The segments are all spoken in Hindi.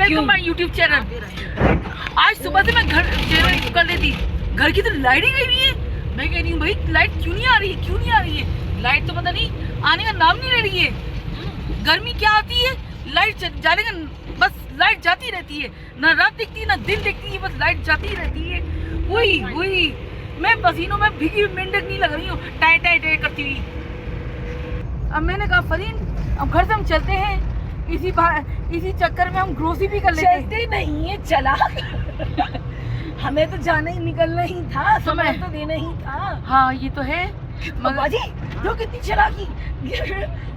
Welcome my YouTube channel. आज सुबह से मैं घर कर लेती, घर की तो लाइट ही गई हुई है। मैं कह रही हूँ भाई लाइट क्यों नहीं आ रही है, क्यों नहीं आ रही है। लाइट तो पता नहीं आने का नाम नहीं ले रही है। गर्मी क्या आती है, लाइट जाने का, बस लाइट जाती रहती है, ना रात दिखती है ना दिन दिखती है, बस लाइट जाती ही रहती है। वही मैं पसीनों में भीगी मेंढक नहीं लग रही हूँ, टाई टाई टाई करती हुई। अब मैंने कहा फरीन अब घर से हम चलते हैं, इसी चक्कर में हम ग्रोसरी भी कर लेते हैं। चलते नहीं है, चला हमें तो जाना ही, निकलना ही था, समय तो देना ही था। हाँ ये तो है मगर जी जो कितनी चलाकी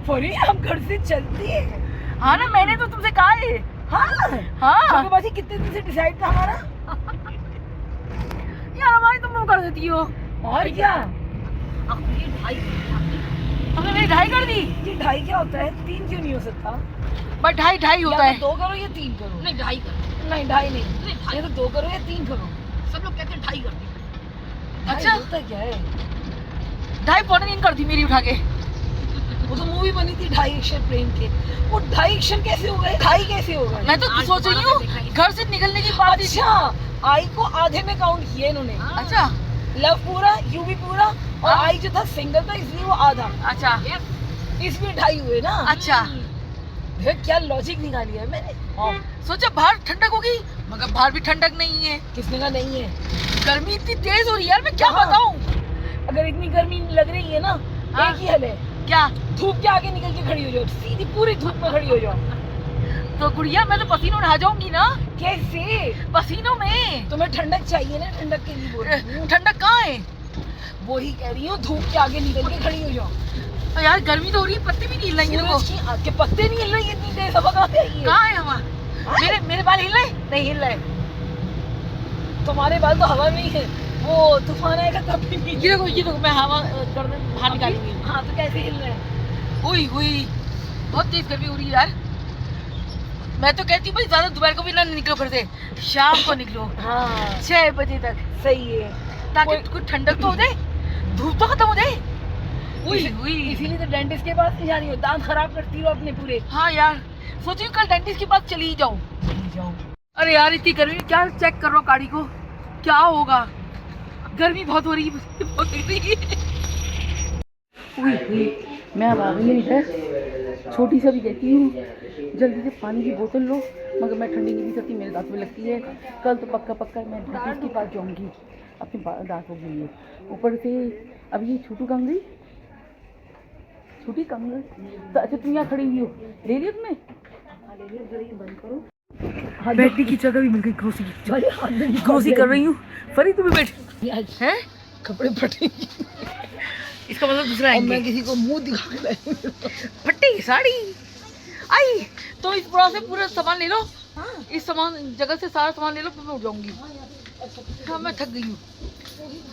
फौरी हम घर से चलते हैं। हाँ ना, मैंने तो तुमसे कहा है। हाँ बाजी कितने दिन से डिसाइड था हमारा। यार हमारी तुम कर देती हो और क्या। हमने मेरी 2.5 कर दी। ये 2.5 क्या होता है, 3 क्यों नहीं हो सकता। बट 2.5 होता है। 2 करो या 3 करो। नहीं 2.5 करो। नहीं 2.5 नहीं, ये तो 2 करो या 3 करो। सब लोग कहते हैं 2.5 कर दी। अच्छा होता क्या है। 2.5 कर दी मेरी उठा के। वो तो मूवी बनी थी 2.5 अक्षर प्रेम के, वो 2.5 अक्षर कैसे हो गए, 2.5 कैसे हो गए। मैं तो सोच रही हूँ घर से निकलने की बात। अच्छा आई को आधे में काउंट किया इन्होंने। अच्छा लव पूरा, यू भी पूरा, और आई जो था सिंगल था इसलिए वो आधा। अच्छा इसमें 2.5 हुए ना। अच्छा फिर क्या लॉजिक निकाली है मैंने। सोचा बाहर ठंडक होगी, मगर बाहर भी ठंडक नहीं है। किसने कहा नहीं है, गर्मी इतनी तेज हो रही है यार, मैं क्या हाँ। बताऊं। अगर इतनी गर्मी लग रही है ना, हाँ। एक ही हल है, क्या धूप के आगे निकल के खड़ी हो जाओ, सीधी पूरी धूप में खड़ी हो जाओ। तो गुड़िया मैं तो पसीनों नहा जाऊंगी ना। कैसे, पसीनों में। तुम्हें ठंडक चाहिए ना, ठंडक के लिए बोल रही हूँ। ठंडक कहाँ है। वो ही कह रही हूँ, धूप के आगे निकल के खड़ी हो जाओ। तो यार गर्मी तो हो रही है, पत्ते भी नहीं हिल रहे हैं। सूरज की आग के पत्ते नहीं हिल रहे इतनी तेज हवा कहाँ से आई है। कहाँ है हवा। मेरे बाल हिल रहे, नहीं हिल रहे। तुम्हारे बाल तो हवा में ही है, वो तूफान आएगा तब भी नहीं। ये देखो मैं हवा कर बाहर निकालूंगी। हाँ तो कैसे हिल रहे हैं। हुई बहुत तेज गर्मी हो रही है यार। मैं तो कहती हूँ भाई ज्यादा दोपहर को भी ना निकलो घर से, शाम को निकलो। हाँ 6 बजे तक, सही है, ताकि कुछ ठंडक तो हो जाए, धूप तो खत्म हो जाए। इसीलिए तो डेंटिस्ट के पास नहीं जा रही हो, दांत खराब करती हो अपने पूरे। हाँ यार सोची हूँ कल डेंटिस्ट के पास चली जाओ। अरे यार इतनी गर्मी, क्या चेक कर रहा हूँ गाड़ी को, क्या होगा। गर्मी बहुत हो रही है, बहुत हो रही है। मैं अब आ गई इधर, छोटी सा भी कहती हूँ जल्दी से पानी की बोतल लो, मगर मैं ठंडी नहीं पी सकती, मेरे दांत में लगती है। कल तो पक्का मैं डेंटिस्ट के पास जाऊँगी, अपने दांतों के लिए। ऊपर से अब ये छोटू कंगड़ी, छोटी कंगड़ी तो अच्छा तुम यहाँ खड़ी हुई हो, ले लियो तुमने। बंद करो, बैठने की जगह भी मिल गई। ग्रोसरी कर रही हूँ फरी, तुम्हें बैठ हैं कपड़े फटेंगे, इसका मतलब दूसरा है। मैं किसी को मुंह दिखा के फटी साड़ी आई तो इस पूरा से पूरा सामान ले लो। इस सामान जगह से सारा सामान ले लो, फिर मैं उठ जाऊंगी। हाँ मैं थक गई हूँ,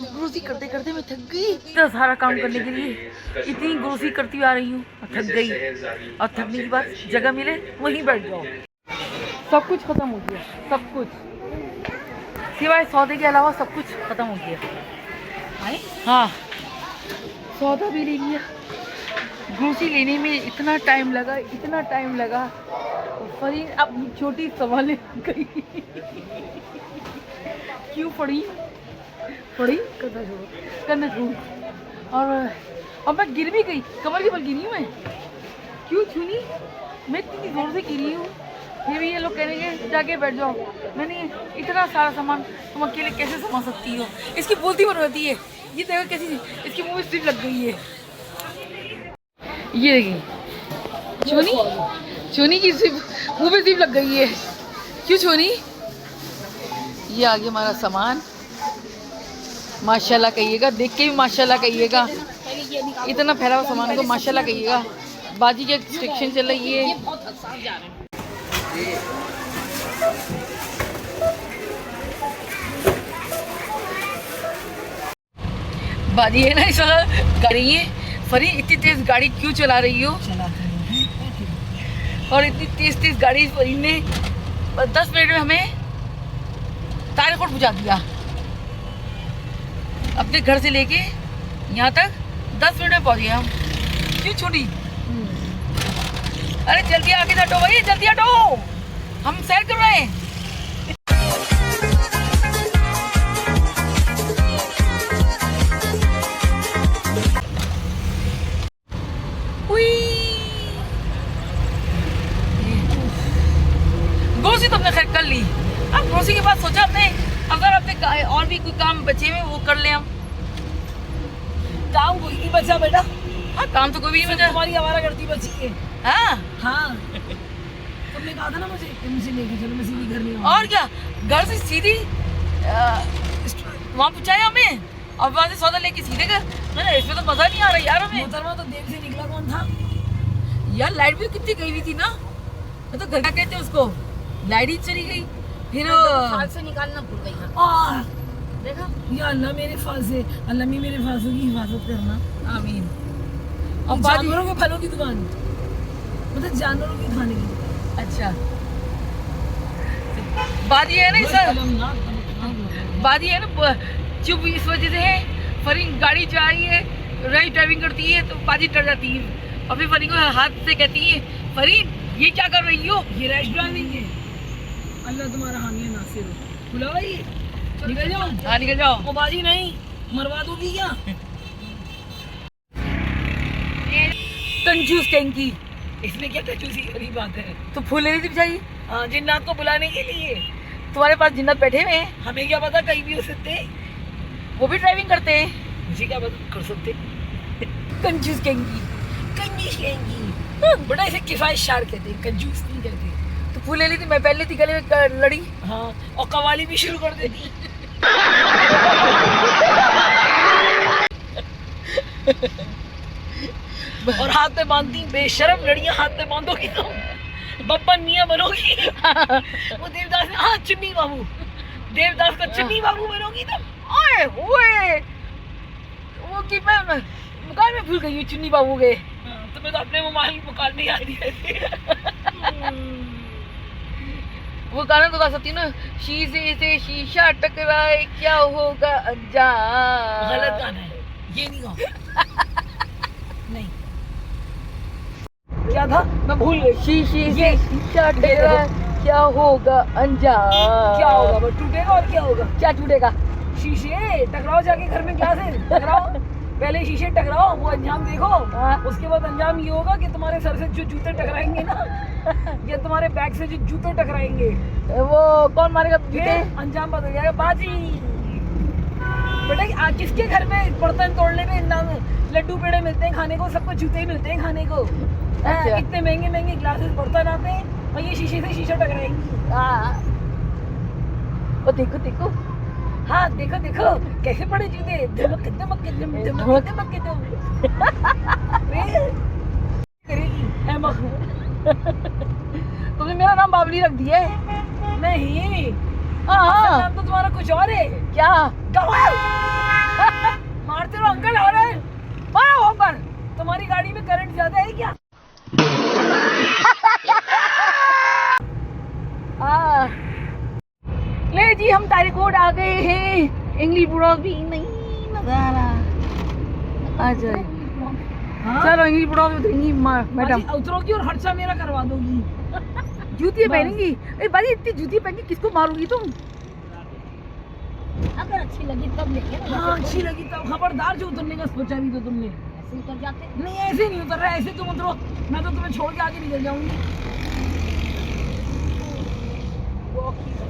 ग्रोसरी करते करते मैं थक गई। इतना सारा काम करने के लिए इतनी ग्रोसरी करती आ रही हूँ, थक गई। और थकने के बाद जगह मिले वहीं बैठ जाओ। सब कुछ खत्म हो गया, सब कुछ सिवाय सौदे के अलावा सब कुछ खत्म हो गया। हाँ सौदा भी ले लिया, ग्रोसरी लेने में इतना टाइम लगा फरीन अपनी छोटी संभाले गई। क्यों पड़ी करना छोड़ो। और मैं गिर भी गई, कमर के बल गिरी हूँ मैं। क्यों छूनी, मैं इतनी जोर से गिरी हूँ, फिर भी ये लोग कहेंगे जाके बैठ जाओ। मैंने इतना सारा सामान तुम अकेले कैसे संभाल सकती हो। इसकी बोलती बनवाती है, ये देखो कैसी इसकी मुँह में स्लिप लग गई है। ये देखिए चोनी की मुँह पे स्लिप लग गई है। क्यों चोनी। ये आ गया हमारा सामान, माशाल्लाह कहिएगा, देख के भी माशाल्लाह कहिएगा। इतना फैला हुआ सामान को माशाल्लाह कहिएगा। बाजी की सेक्शन चल रही है। बाजी है ना इस गाड़ी है। फरी इतनी तेज गाड़ी क्यों चला रही हो। और इतनी तेज गाड़ी फरी ने 10 मिनट में हमें तारकोट पहुंचा दिया। अपने घर से लेके यहाँ तक 10 मिनट में पहुंच गए हम। क्यों छोटी, अरे जल्दी आगे हटो भाई, जल्दी हटो। हम सैर कर रहे हैं। ग्रोसरी तो हमने खैर कर ली। अब ग्रोसरी के बाद सोचा हमने अगर अपने और भी कोई काम बचे हुए वो कर ले हम। काम कोई नहीं बचा बेटा, हाँ काम तो कोई भी नहीं बचा। तुम्हारी आवारागर्दी बची है। हाँ हाँ तुमने कहा था ना मुझे लेके चलो, मैं सीधी घर नहीं आऊंगी। और क्या, घर से सीधी वहाँ पहुँचाया हमें और वहाँ से सौदा लेके सीधे घर। मैंने इसमें तो मजा नहीं आ रहा यार हमें। मोहतरमा तो देर से निकला कौन था? यार लाइट भी कितनी गई हुई थी ना, मैं तो घर का कहते उसको, लाइट ही चली गई। फिर हाथ से निकालना भूल गई। हाँ देखा, या अल्लाह मेरे फांसे, अल्लाह मेरे फांसों की हिफाजत करना, आमीन। और जानवरों के फलों की दुकान, मतलब जानवरों के खाने की। अच्छा बात ये है ना सर, बात ये है ना, चुप इस वजह से है। फरीन गाड़ी चला रही है, राइट ड्राइविंग करती है तो बाजी डर जाती है और फिर फरीन को हाथ से कहती है, फरीन ये क्या कर रही हो? ये रैश ड्राइविंग है। अल्लाह तुम्हारा हामी नासिर हो। बुला भाई निकल जाओ। हाँ निकल जाओ। ओ बाजी नहीं मरवा दोगी क्या? कंजूस कहेंगी। इसमें क्या कंजूसी वाली बात है? तो फूल ले ली चाहिए। हाँ जिन्नात को बुलाने के लिए। तुम्हारे पास जिन्नत बैठे हुए हैं, हमें क्या पता, कहीं भी हो सकते, वो भी ड्राइविंग करते हैं। मुझे क्या पता कर सकते। कंजूस कहेंगी। कंजूस कहेंगी बड़ा, इसे किफायत शार कहते हैं, कंजूस नहीं कहते। तो फूल ले ली थी, मैं पहन ली थी, गले में लड़ी। हाँ और कवाली भी शुरू कर देती। और हाथ पे बांधती, बेशरम लड़ियां हाथ पे बांधोगी तो बब्बन मियां बनोगी। वो देवदास ने, हाँ चुन्नी बाबू, देवदास का चुन्नी बाबू बनोगी तुम। ओए ओए, वो कि मैं मुकाल में भूल गई हूँ चुन्नी बाबू के। तुम्हें तो अपने मोबाइल मुकाल नहीं आ रही है। वो गाना तो गा सकती हूँ ना, शीशे से शीशा टकराए क्या होगा अंजाम। गलत गाना है ये, नहीं गाओ। नहीं क्या था, मैं भूल गई। शीशे से शीशा टकराए क्या होगा अंजाम। क्या होगा, वो टूटेगा और क्या होगा? क्या टूटेगा? शीशे टकराओ, जाके घर में ग्लास है टकराओ। पहले शीशे टकराओ, वो अंजाम देखो। उसके बाद अंजाम ये होगा कि तुम्हारे सर से जो जूते टकराएंगे ना, या तुम्हारे बैग से जो जूते टकराएंगे, वो कौन मारेगा जूते? अंजाम बदल जाएगा। बाजी बेटा, किसके घर में बर्तन तोड़ने पे लड्डू पेड़े मिलते हैं खाने को, सबको जूते ही मिलते हैं खाने को। अच्छा। इतने महंगे महंगे ग्लासेस बर्तन आते हैं और ये शीशे से शीशा टकराएंगी। वो देखो देखो, हाँ देखो देखो कैसे पड़े जूते, धमक धमक धमक धमक धमक। करेगी तुमने मेरा नाम बाबली रख दिया है। नहीं, हाँ नाम तो तुम्हारा कुछ और है। क्या? गवार। मारते रहो अंकल, और मारो होकर। तुम्हारी गाड़ी में करंट ज्यादा है क्या? ले जी हम तारीकोट आ गए हैं। इंग्लिश बुढ़ाओ भी नहीं मजा आ रहा। आ जाए चलो इंग्लिश बुढ़ाओ भी उतरेंगी मैडम। उतरोगी और खर्चा मेरा करवा दोगी। जूती पहनेंगी? अरे बाजी इतनी जूती पहन के किसको मारोगी तुम? अगर अच्छी लगी तब लेके ना। हाँ अच्छी लगी तब। खबरदार जो उतरने का सोचा भी तो तुमने। ऐसे उतर जाते। नहीं ऐसे नहीं उतर रहा, ऐसे तुम उतरो, मैं तो तुम्हें छोड़ के आगे निकल जाऊंगी।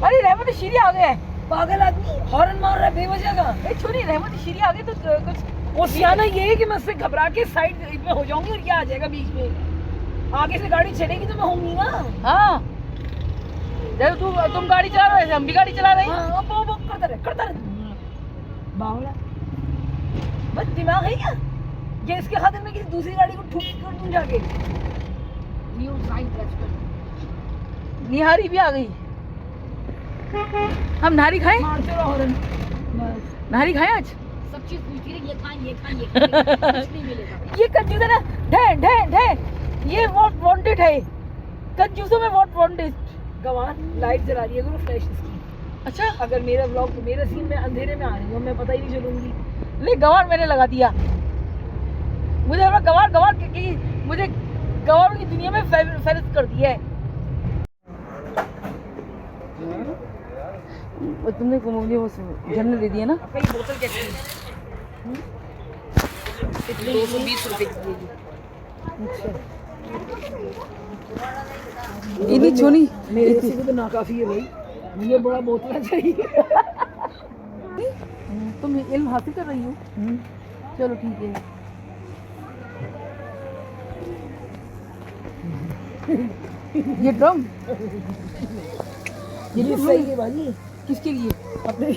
अरे रहमत शीरी आ गए। पागल आदमी हॉर्न मार रहा है बेवजह का। छोड़ी, रहमत शीरी आ गए तो कुछ। वो सियाना ये है कि मैं उससे घबरा के साइड में हो जाऊंगी और ये आ जाएगा बीच में। आगे से गाड़ी चलेगी तो मैं होंगी ना। हाँ जब तुम गाड़ी चला रहे हो, हम भी गाड़ी चला रहे हैं। हाँ वो करता रहे बावला, बस दिमाग है क्या? ये इसके खातिर में किसी दूसरी गाड़ी को ठुक कर दूं जाके। New side restaurant. निहारी भी आ गई। हम नारी खाएं? मारते रहो हॉर्न बस। नारी खाएं आज? सब चीज पूछती रही, ये खाएं ये खाएं ये खाएं, कुछ नहीं मिलेगा। ये कंजूस है ना, ढे ढे ढे, ये व्हाट वांटेड है। कंजूसों में व्हाट वांटेड। गवार लाइट जला रही है गुरु फ्लैश इसकी। अच्छा अगर मेरा ब्लॉग मेरे सीन में अंधेरे में आ रही हूँ, मैं पता ही नहीं चलूंगी। ले गवार मैंने लगा दिया। मुझे लगा गवार गवार की मुझे गवारों की दुनिया में फेरत कर दिया है। तुमने को मुझे वो झरने दे दिया ना। आपका ये बोतल कैसी है? 220 रुपए की देगी। अच्छा, ये नहीं छोनी मेरे से तो नाकाफी है भाई, मुझे बड़ा बोतल चाहिए। तुम इल्म हासिल कर रही हो। चलो ठीक है। ये ड्रम ये सही है भाई, किसके लिए? अपने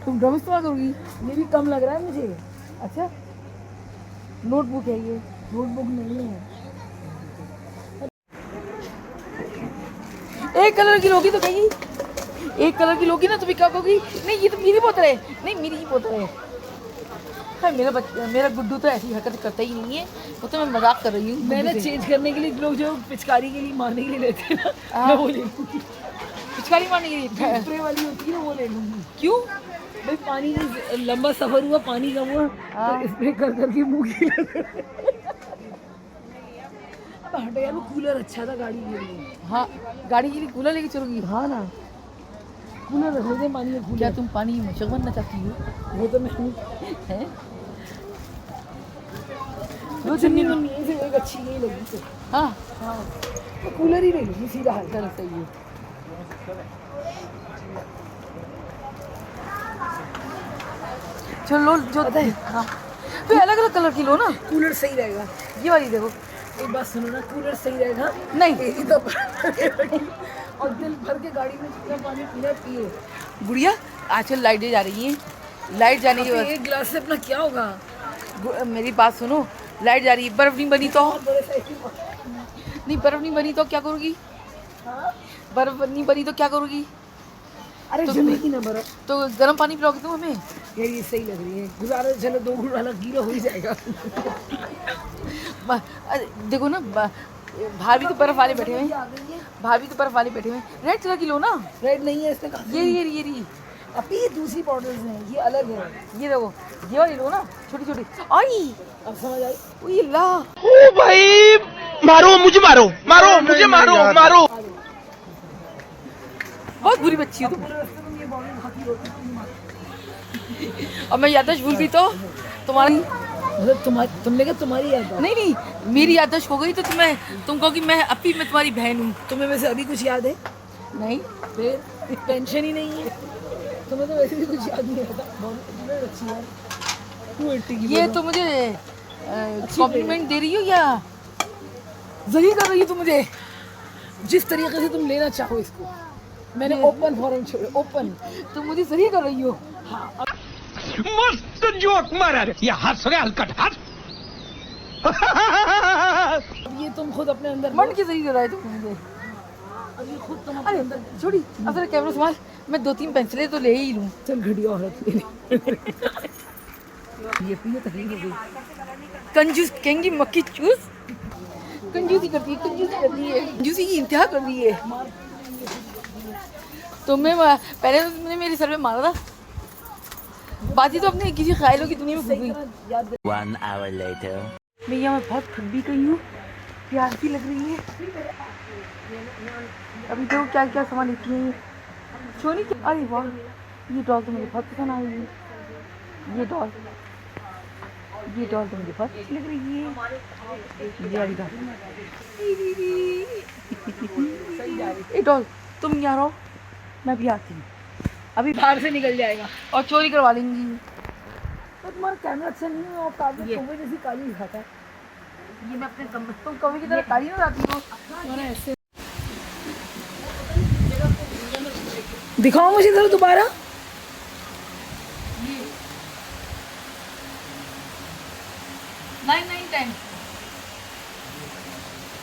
तुम ड्रम इस्तेमाल करोगी? ये भी कम लग रहा है मुझे। अच्छा, नोटबुक है ये। नोटबुक नहीं है। एक कलर की लोगी तो कहीं, एक कलर की लोगी ना तो भी क्या कहोगी? नहीं ये तो मेरी बोतल है। नहीं मेरी ही बोतल है। हाँ, मेरा गुड्डू तो ऐसी हरकत करता ही नहीं है, वो तो मैं मजाक कर रही हूँ। मैंने चेंज करने के लिए लोग जो पिचकारी के लिए मारने के लिए लेते हैं ना, मैं वो ले लूँगी। पिचकारी मारने के लिए स्प्रे वाली होती है ना, वो ले लूँगी। क्यों? भाई पानी में लंबा सफर हुआ, पानी कम हुआ तो स्प्रे कर करके मुँह की लग। अब हटे यार, वो कूलर अच्छा था गाड़ी के लिए। हाँ, गाड़ी के लिए कूलर लेके चलोगी? हाँ ना, कूलर रख लेते पानी में। क्या तुम पानी में मशक बनना चाहती हो? वो तो मैं हैं? दो चन्नी तो नहीं से एक अच्छी नहीं लगी तो। हाँ हाँ, तो कूलर ही ले लूँगी सीधा हाल। चलो सही है। चलो जो पता है, हाँ, तो अलग अलग कलर की लो ना। कूलर सही रहेगा। ये वाली देखो। एक बात सुनो ना, कूलर सही रहेगा। नहीं यही तो और दिल भर के गाड़ी में जितना पानी पीना पिए। गुड़िया, आजकल लाइटें जा रही हैं, लाइट जाने के अब बाद एक गिलास से अपना क्या होगा? मेरी बात सुनो, लाइट जा रही है, बर्फ नहीं बनी तो? बहुत बड़े साइज की नहीं बर्फ नहीं बनी तो क्या करोगी? हाँ? बर्फ नहीं बनी तो क्या करोगी? अरे तो- जमेगी ना बर्फ। तो गर्म पानी पिलाओगे तुम हमें? यार ये सही लग रही है, गुजारा चलो 2 घूट वाला गीला हो ही जाएगा। अरे देखो ना, भाभी तो बर्फ वाले बैठे हुए हैं, भाभी तो बर्फ वाले बैठे हुए हैं। रेड कलर की लो ना। रेड नहीं है इसमें कहा। ये अभी ये दूसरी बॉटल्स हैं, ये अलग है। ये देखो, ये वाली लो ना, छोटी छोटी। आई अब समझ आई? ओए ला, ओ भाई, मारो मुझे, मारो मारो मुझे, मारो मारो। बहुत बुरी बच्ची हो तुम। पूरे रास्ते में ये बॉटल खाती रोटी नहीं मारती। अब मैं याददाश्त भूल गई तो तुम्हारी, मतलब तुमने कहा तुम्हारी याद है? नहीं मेरी याददाश्त हो गई तो तुम कहोगी मैं अभी मैं तुम्हारी बहन हूँ। तुम्हें वैसे अभी कुछ याद है? नहीं फिर टेंशन ही नहीं है। तुम्हें तो वैसे भी कुछ याद नहीं आता। बहुत अच्छी यार। 280 की ये तो मुझे कॉम्प्लीमेंट दे रही हो या जलील कर रही हो तुम मुझे? जिस तरीके से तुम लेना चाहो इसको, मैंने ओपन फॉरम छोड़े, ओपन। तुम मुझे जलील कर रही हो। मस्त जोक मारा रे, ये हंस रहे हलकट हंस। अब ये तुम खुद अपने अंदर मन की जलील कर रहा है तुम मुझे। अब ये खुद तुम अपने अरे अंदर छोड़ी, अब जरा कैमरा संभाल, मैं 2-3 पेंसिलें तो ले ही लूँ। चल घटिया औरत ये पीने तकलीफ हो गई। कंजूस कहेंगी, मक्खी चूस। कंजूसी करती है, कंजूसी की इंतहा कर दी है। तुमने पहले तो तुमने मेरे सर पे मारा था, बात ही तो अपने किसी ख्यालों की दुनिया में फंस गई। याद 1 hour later. भैया मैं बहुत थक भी गई हूँ, प्यास भी लग रही है। अभी देखो क्या क्या सामान लेती है सोनी की। अरे वाह, ये डॉल तो मुझे बहुत पसंद आई है। ये डॉल तो मुझे बहुत अच्छी लग रही है। ये वाली डॉल। ये डॉल तुम यहाँ रहो, मैं भी आती हूँ। अभी बाहर से निकल जाएगा। और चोरी करवा लेंगी। तो तुम्हारा कैमरा अच्छा नहीं है और काली कौवे जैसी काली दिखाता है। ये मैं अपने तुम कभी की तरह काली ना जाती हो। तुम्हारा ऐसे दिखाओ मुझे जरा दोबारा।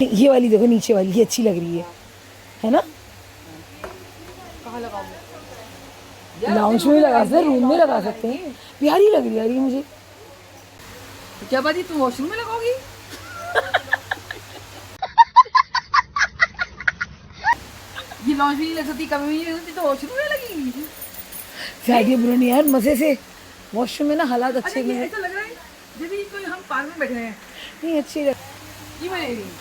ये वाली देखो, नीचे वाली, ये अच्छी लग रही है ना? कहाँ लगाओगे? लाउंज में लगा सकते हैं, रूम में लगा सकते हैं। प्यारी लग रही है यार ये मुझे। क्या बात है, तुम वॉशरूम में लगाओगी? ये लॉन्च भी नहीं लग सकती, कभी भी नहीं लग सकती, तो वॉशरूम में लगेगी। शायद ये बुरा नहीं यार, मजे से वॉशरूम में ना हालात अच्छे ये नहीं है। ऐसा लग रहा है जैसे कोई हम पार्क में बैठे हैं। नहीं अच्छी लग। ये मैं ले रही हूँ,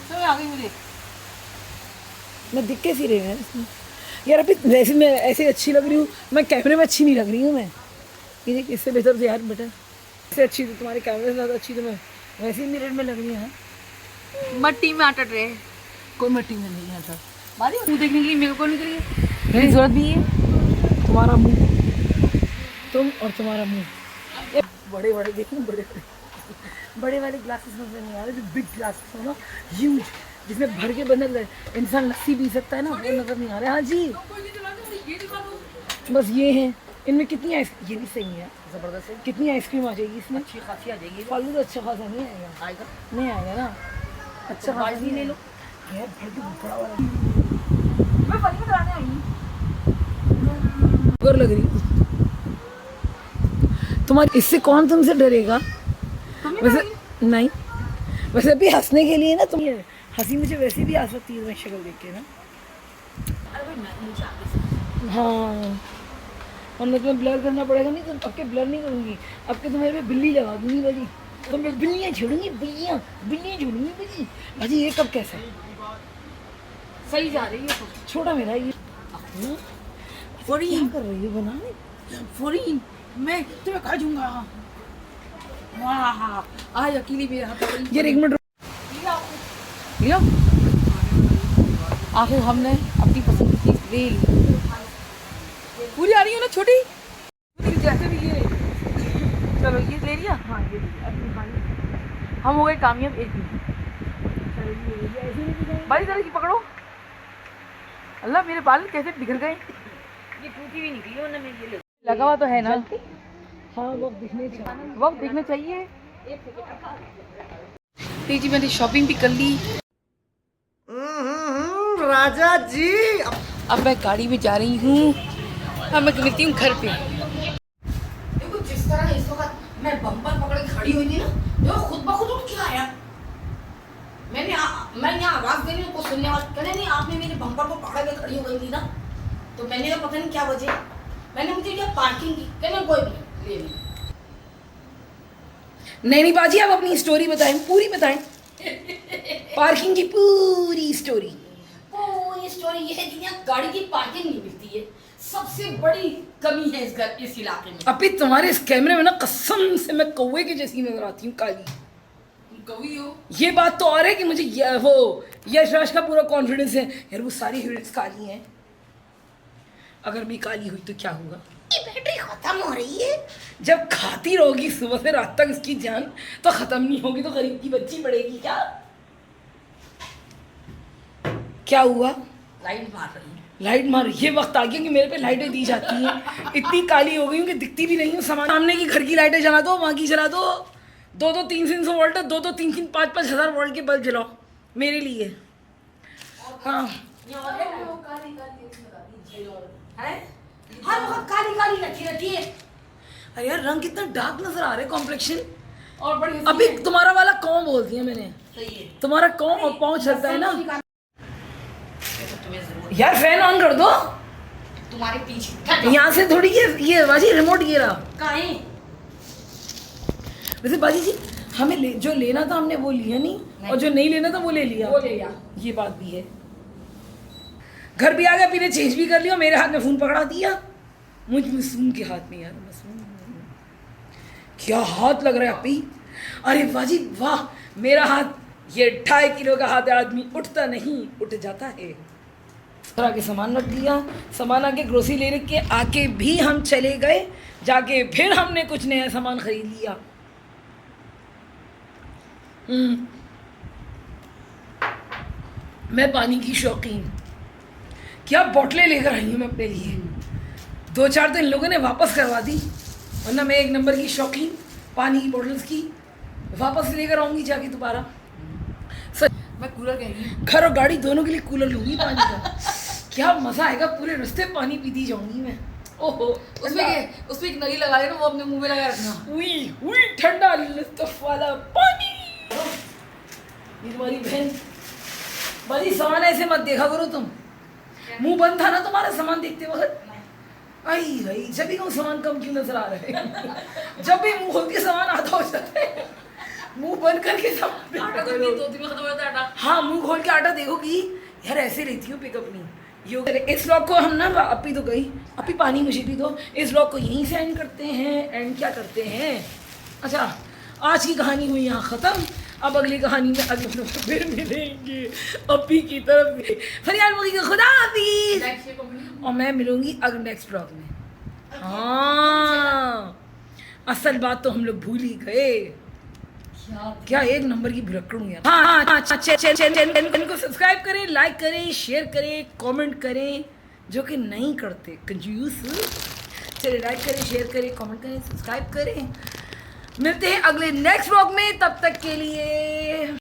तो आ गई मुझे। मैं दिख कैसी रही हूँ इसमें यार? अभी वैसे मैं ऐसे अच्छी लग रही हूँ, मैं कैमरे में अच्छी नहीं लग रही हूँ मैं। ये देख, इससे बेहतर से यार बेटा, इससे अच्छी तो तुम्हारे कैमरे से ज़्यादा अच्छी तो मैं वैसे ही मिरर में लग रही है। मट्टी में आटा रहे। कोई मट्टी में नहीं आता। बारी मुँह देखने के लिए मेरे को निकली है, मेरी जरूरत भी है। तुम्हारा मुँह, तुम और तुम्हारा मुँह, बड़े बड़े देखो, बड़े वाले ग्लासेस नजर नहीं आ रहे, जो बिग ग्लासेस हो ना, ह्यूज, जिसमें भर के बंदे इंसान लस्सी पी सकता है ना, वो नजर नहीं आ रहे। हाँ जी, बस ये हैं। इनमें कितनी आइसक्रीम, ये भी सही है, जबरदस्त है, कितनी आइसक्रीम आ जाएगी इसमें? अच्छी खासी आ जाएगी। फालतू तो अच्छा खासा नहीं आएगा, आएगा नहीं आएगा ना, अच्छा खासा बाइस भी ले लो। यार भर के बड़ा वाला मैं फली में कराने आई हूँ। शुगर लग रही है तुम्हारी, इससे कौन तुमसे डरेगा? वैसे नहीं, वैसे भी हंसने के लिए ना, तुम ये हंसी मुझे वैसे भी आ सकती है तुम्हें शक्ल देख के ना। हाँ, और मैं तुम्हें ब्लर करना पड़ेगा। नहीं तो अब के ब्लर नहीं करूँगी, अब के तुम्हारे पे बिल्ली लगा दूंगी भाजी, तो मैं बिल्लियाँ छोड़ूंगी, बिल्लियाँ छोड़ूंगी भाजी। भाजी ये कब कैसे सही जा रही है। छोटा मेरा ये क्या कर रही है बनाने? फौरी मैं तुम्हें खा जाऊंगा। वाह, आज अकेली मेरे हाथ में यार एक मिनट लिया। आखिर हमने अपनी पसंद की रेल पूरी आ रही है ना, छोटी जैसे भी ये। चलो ये ले लिया। हाँ ये अपनी खाली हम हो गए कामयाब एक दिन। बारी तरह की पकड़ो। अल्लाह मेरे बाल कैसे बिखर गए। ये टूटी भी निकली हो ना, मैं ये ले लगा हुआ तो है ना, हाँ वो दिखने चाहिए। वक्त देखना चाहिए। तेजी मैंने शॉपिंग भी कर ली। राजा जी अब मैं गाड़ी में जा रही हूँ। अब मैं मिलती हूँ घर पे। देखो जिस तरह इस वक्त मैं बम्पर पकड़ के खड़ी हुई थी ना, देखो खुद ब खुद उठ के आया। मैं यहाँ आवाज दे रही हूँ, कुछ सुनने वाला कहने नहीं, आपने मेरे बम्पर को पकड़ के खड़ी हो गई थी ना, तो मैंने कहा पता नहीं क्या वजह, मैंने मुझे क्या पार्किंग की, कहने कोई भी ले ली। नहीं बाजी, आप अपनी स्टोरी बताएं, पूरी बताएं, पार्किंग की पूरी स्टोरी। पूरी स्टोरी ये है कि यहाँ गाड़ी की पार्किंग नहीं मिलती है, सबसे बड़ी कमी है इस इलाके में। अभी तुम्हारे इस कैमरे में ना कसम से मैं कौवे की जैसी नजर आती हूँ, काली। कवि हो ये बात तो और है कि मुझे वो यश राज का पूरा कॉन्फिडेंस है यार, वो सारी हीरोइंस काली हैं। अगर मैं काली हुई तो क्या होगा? बैटरी खत्म हो रही है। जब खाती रहोगी सुबह से रात तक इसकी जान, तो खत्म नहीं होगी तो गरीब की बच्ची पड़ेगी क्या? क्या हुआ? लाइट मार रही है। लाइट मार, ये वक्त आ गया कि मेरे पे लाइटें दी जाती हैं। इतनी काली हो गई हूँ कि दिखती भी नहीं हूँ। सामने की घर की लाइटें जला दो, वहाँ की जला दो। 2-300 वोल्ट, 2-3 5-5 हज़ार वोल्ट के बल्ब जलाओ मेरे लिए। हाँ हर वक्त काली काली लगी रहती है। अरे यार रंग कितना डार्क नजर आ रहा है, कॉम्प्लेक्शन। और बड़ी अभी तुम्हारा वाला कौन बोलती है मैंने, सही है। तुम्हारा कौन और पाँव चलता है ना। यार फैन ऑन कर दो। तुम्हारे पीछे यहाँ से थोड़ी ये बाजी रिमोट गिरा। कहाँ है? वैसे बाजी जी हमें जो लेना था हमने वो लिया नहीं, और जो नहीं लेना था वो ले लिया। वो ले लिया। ये बात भी है। घर भी आ गया, पीने चेंज भी कर लिया, मेरे हाथ में फोन पकड़ा दिया। मुझ मासूम के हाथ में यार, मासूम क्या हाथ लग रहा है अपी। अरे बाजी वाह, मेरा हाथ ये 2.5 किलो का हाथ है, आदमी उठता नहीं उठ जाता है। तरह के सामान रख दिया, सामान आके ग्रोसरी ले के आके भी हम चले गए, जाके फिर हमने कुछ नया सामान खरीद लिया। मैं पानी की शौकीन, क्या बोतलें लेकर आई हूँ मैं अपने लिए। 2-4 दिन लोगों ने वापस करवा दी, वरना मैं 1 नंबर की शौकीन पानी की बोतल्स की। वापस लेकर आऊँगी जाके दोबारा। मैं कूलर कहेंगी। घर और गाड़ी दोनों के लिए कूलर लूँगी पानी का। क्या मज़ा आएगा, पूरे रास्ते पानी पीती जाऊँगी मैं। ओहो, उसमें एक नली लगा लेना, वो अपने मुंह में लगा रखना। उई ठंडा लुत्फ वाला पानी। ये तुम्हारी बहन बड़ी सामान ऐसे मत देखा करो तुम। मुंह बंद था ना तुम्हारा सामान देखते वक्त। आई भाई जब भी कहूँ सामान कम क्यों नजर आ रहे हैं। जब भी मुंह खोल के सामान आधा हो जाता है, मुंह बंद करके सामान आटा तो नहीं, 2 दिन में खत्म हो जाता है आटा। हाँ मुंह खोल के आटा देखोगी, यार ऐसे लेती हूँ पिक अपनी यो। इस व्लॉग को हम ना, अपी तो गई, अपी पानी मुझे भी दो। इस व्लॉग को यहीं से एंड करते हैं। एंड क्या करते हैं, अच्छा आज की कहानी हुई यहाँ ख़त्म। अब अगली कहानी में अगले व्लॉग में फिर मिलेंगे अपी की तरफ से। फरियाद बोलेगी खुदा हाफिज़, और मैं मिलूंगी अगले नेक्स्ट व्लॉग में। हाँ असल बात तो हम लोग भूल ही गए, क्या एक नंबर की भुलक्कड़ हूँ यार। हाँ चैनल को सब्सक्राइब करें, लाइक करें, शेयर करें, कमेंट करें, जो कि नहीं करते कंजूस। चलिए लाइक करें, शेयर करें, कमेंट करें, सब्सक्राइब करें। मिलते हैं अगले नेक्स्ट व्लॉग में, तब तक के लिए